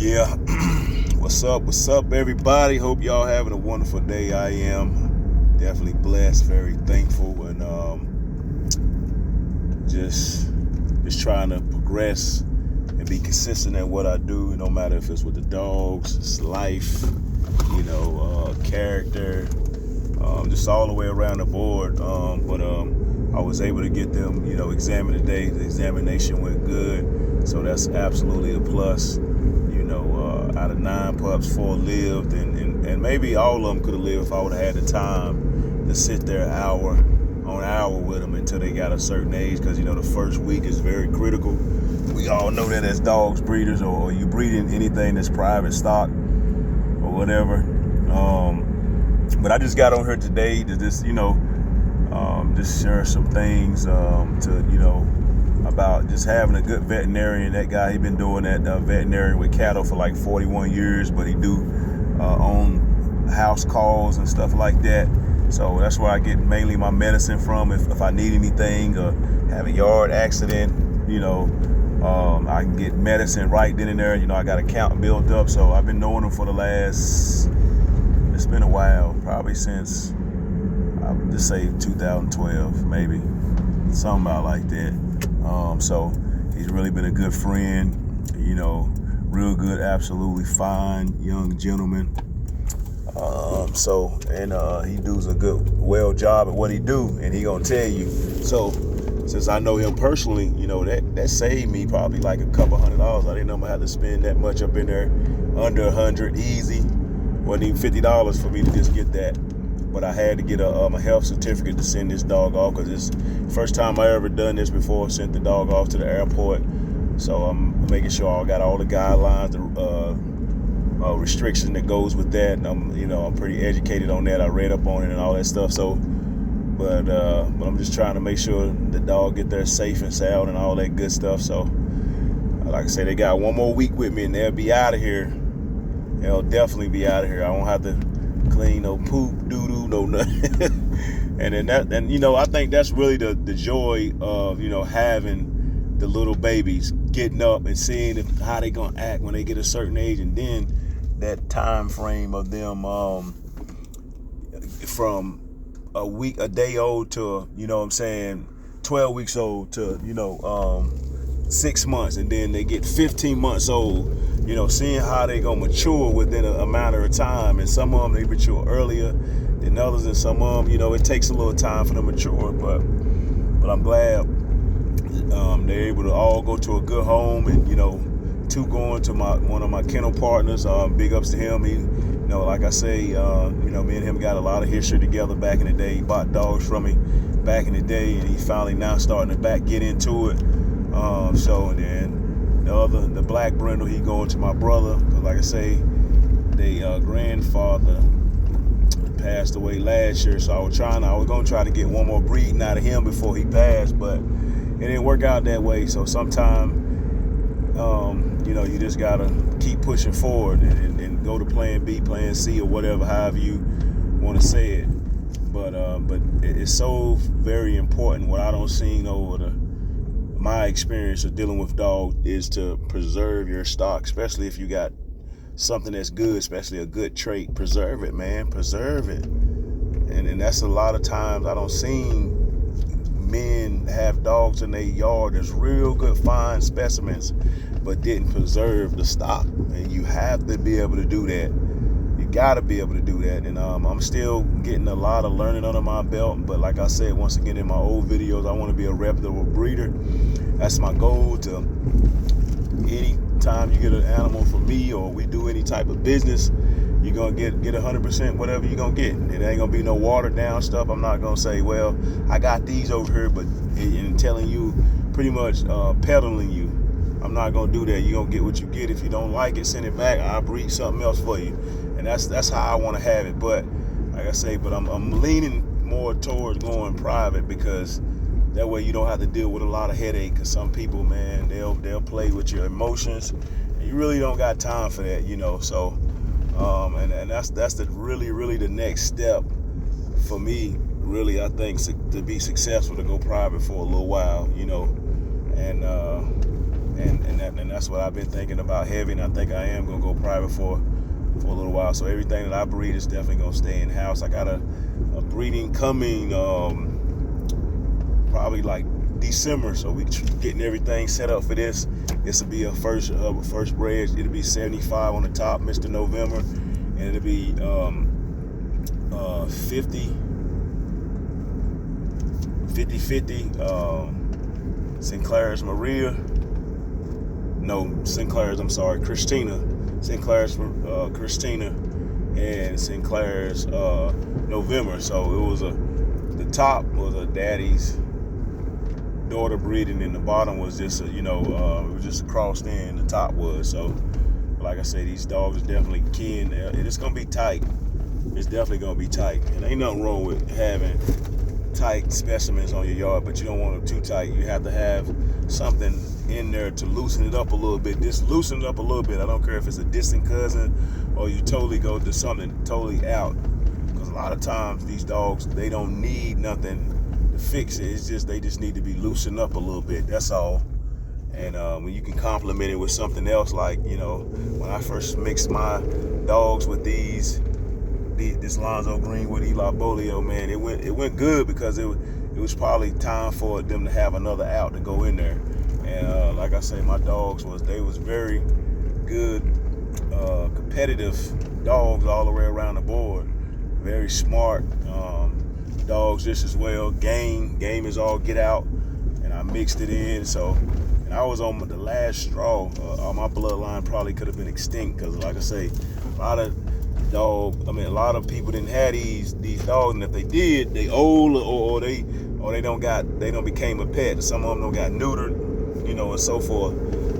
Yeah. What's up, everybody? Hope y'all having a wonderful day. I am definitely blessed, very thankful, and just trying to progress and be consistent at what I do. No matter if it's with the dogs, it's life, character, just all the way around the board. But I was able to get them, examined today. The examination went good, so that's absolutely a plus. Out of 9 pups, 4 lived, and maybe all of them could have lived if I would have had the time to sit there hour on hour with them until they got a certain age, because the first week is very critical. We all know that as dogs, breeders, or you breeding anything that's private stock or whatever. But I just got on here today to just just share some things about just having a good veterinarian. That guy, he been doing that veterinarian with cattle for like 41 years, but he do own house calls and stuff like that. So that's where I get mainly my medicine from. If I need anything or have a yard accident, I can get medicine right then and there. I got a count built up. So I've been knowing him for the last, it's been a while, probably since, I'll just say 2012, maybe, something about like that. So he's really been a good friend, real good, absolutely fine young gentleman. He does a well job at what he do, and he gonna tell you. So since I know him personally, that saved me probably like a couple $100. I didn't know I'm gonna have to spend that much up in there, under 100 easy. Wasn't even $50 for me to just get that. But I had to get a health certificate to send this dog off, because it's the first time I ever done this before, sent the dog off to the airport. So I'm making sure I got all the guidelines, the restriction that goes with that. And I'm pretty educated on that. I read up on it and all that stuff. So, but I'm just trying to make sure the dog get there safe and sound and all that good stuff. So, like I say, they got one more week with me and they'll be out of here. They'll definitely be out of here. I won't have to clean no poop, doo-doo, no nothing. and I think that's really the joy of having the little babies, getting up and seeing how they gonna act when they get a certain age, and then that time frame of them from a day old to 12 weeks old to 6 months, and then they get 15 months old. Seeing how they gonna mature within a matter of time, and some of them they mature earlier than others, and some of them, it takes a little time for them to mature. But I'm glad they're able to all go to a good home, and two going to one of my kennel partners. Big ups to him. He, like I say, me and him got a lot of history together back in the day. He bought dogs from me back in the day, and he finally now starting to get into it. And then the black brindle, he going to my brother, because like I say, their grandfather passed away last year, so I was gonna try to get one more breeding out of him before he passed, but it didn't work out that way. So sometimes you just gotta keep pushing forward and go to plan B, plan C, or whatever, however you want to say it. But it's so very important. What I don't see over my experience of dealing with dogs is to preserve your stock, especially if you got something that's good, especially a good trait. Preserve it, man. Preserve it. And that's a lot of times I don't see men have dogs in their yard that's real good, fine specimens, but didn't preserve the stock. And you have to be able to do that. You got to be able to do that. And I'm still getting a lot of learning under my belt. But like I said, once again, in my old videos, I want to be a reputable breeder. That's my goal. To anytime you get an animal from me, or we do any type of business, you're going to get 100% whatever you're going to get. It ain't going to be no watered down stuff. I'm not going to say, well, I got these over here, but in telling you, pretty much peddling you. I'm not going to do that. You're going to get what you get. If you don't like it, send it back. I'll breed something else for you. And that's how I want to have it. But like I say, I'm leaning more towards going private, because that way you don't have to deal with a lot of headache. Because some people, man, they'll play with your emotions, and you really don't got time for that, So, and that's the really the next step for me. Really, I think to be successful, to go private for a little while, and and that's what I've been thinking about heavy, and I think I am gonna go private for a little while. So everything that I breed is definitely gonna stay in house. I got a breeding coming probably like December, so we getting everything set up for this. This will be a first bred. It'll be 75 on the top, Mr. November, and it'll be 50 Sinclair's Maria. No, Sinclair's, I'm sorry, Christina. Sinclair's Christina and Sinclair's November. So it was the top was a daddy's daughter breeding, and the bottom was just it was just a crossed in. The top was. So like I say, these dogs are definitely kin. It's gonna be tight. It's definitely gonna be tight, and ain't nothing wrong with having tight specimens on your yard, but you don't want them too tight. You have to have something in there to loosen it up a little bit. Just loosen it up a little bit. I don't care if it's a distant cousin or you totally go to something totally out, because a lot of times these dogs, they don't need nothing to fix it. It's just they just need to be loosened up a little bit. That's all. And when you can complement it with something else, like when I first mixed my dogs with this Lonzo Green with Eli Bolio, man, it went good, because it was probably time for them to have another out to go in there. And like I say, my dogs was very good, competitive dogs all the way around the board. Very smart dogs just as well. Game is all get out, and I mixed it in. So, and I was on the last straw. My bloodline probably could have been extinct, because like I say, a lot of people didn't have these dogs, and if they did, they old or they don't became a pet. Some of them don't got neutered, and so forth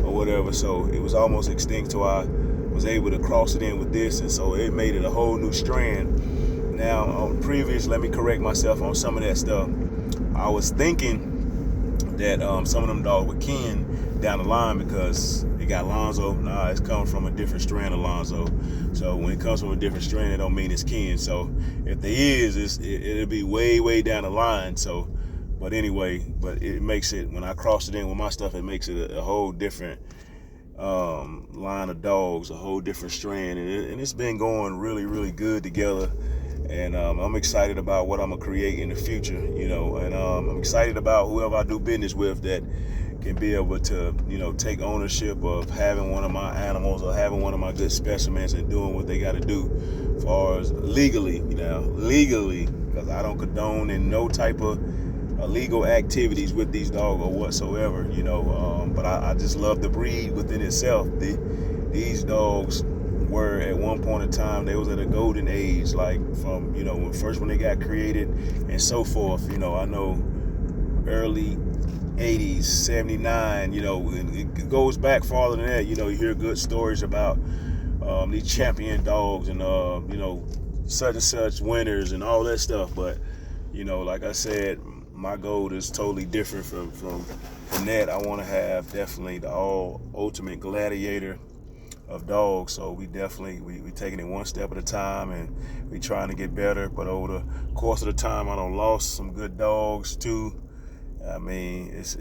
or whatever. So it was almost extinct till I was able to cross it in with this, and so it made it a whole new strand. Now, let me correct myself on some of that stuff. I was thinking that some of them dogs were kin down the line, because it got Lonzo. Nah, it's coming from a different strand of Lonzo. So when it comes from a different strand, it don't mean it's kin. So if there is, it'll be way, way down the line. So, but anyway, it makes it, when I cross it in with my stuff, it makes it a whole different line of dogs, a whole different strand, and it's been going really, really good together. And I'm excited about what I'm gonna create in the future, and I'm excited about whoever I do business with that can be able to, take ownership of having one of my animals or having one of my good specimens and doing what they got to do as far as legally, because I don't condone in no type of illegal activities with these dogs or whatsoever, but I just love the breed within itself. These dogs were at one point in time, they was at a golden age, like from, when they got created and so forth. I know early 80s, 79, it goes back farther than that. You hear good stories about these champion dogs and, such and such winners and all that stuff. But, like I said, my goal is totally different from that. I want to have definitely the ultimate gladiator of dogs. So we definitely we taking it one step at a time, and we trying to get better. But over the course of the time, I done lost some good dogs too. I mean, it's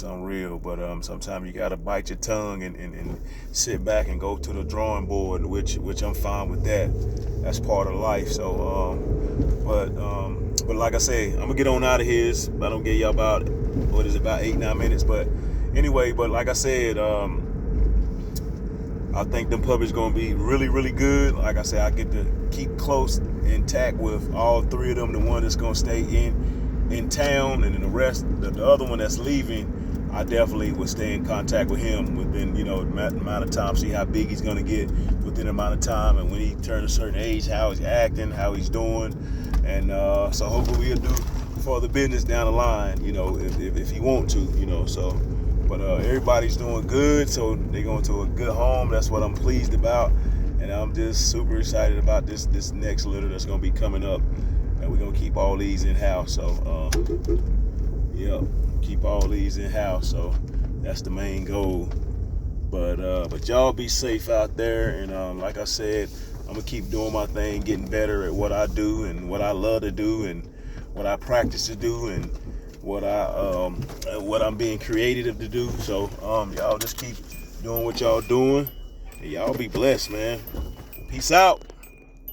unreal. But sometimes you gotta bite your tongue and sit back and go to the drawing board, which I'm fine with that. That's part of life. So but like I say, I'm gonna get on out of here. I don't get y'all about 8-9 minutes. But anyway, but like I said, I think them puppies gonna be really, really good. Like I said, I get to keep close intact with all three of them. The one that's gonna stay in town, and then the rest, the other one that's leaving, I definitely would stay in contact with him within, the amount of time, see how big he's gonna get within the amount of time, and when he turns a certain age, how he's acting, how he's doing, and so hopefully we'll do further business down the line, if he want to, so. But everybody's doing good, so they're going to a good home. That's what I'm pleased about, and I'm just super excited about this next litter that's going to be coming up, and we're going to keep all these in house. So, keep all these in house. So that's the main goal. But y'all be safe out there, and like I said, I'm gonna keep doing my thing, getting better at what I do and what I love to do and what I practice to do and what I'm being creative to do. So y'all just keep doing what y'all doing. And y'all be blessed, man. Peace out.